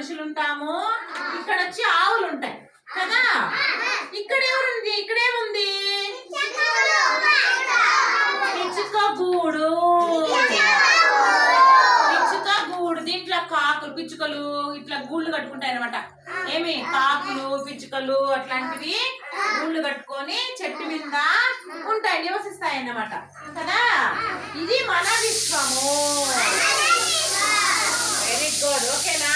మనుషులు ఉంటాము, ఇక్కడ వచ్చి ఆవులు ఉంటాయి కదా. ఇక్కడ ఎవరుంది? ఇక్కడేముంది? పిచ్చుక గూడు. పిచ్చుక గూడు. దీంట్లో కాకులు పిచ్చుకలు ఇట్లా గూళ్ళు కట్టుకుంటాయి అనమాట. ఏమి కాకులు పిచ్చుకలు అట్లాంటివి గూళ్ళు కట్టుకొని చెట్టు మీద ఉంటాయి, నివసిస్తాయి అన్నమాట కదా. ఇది మన విశ్వము. Very good. ఓకేనా?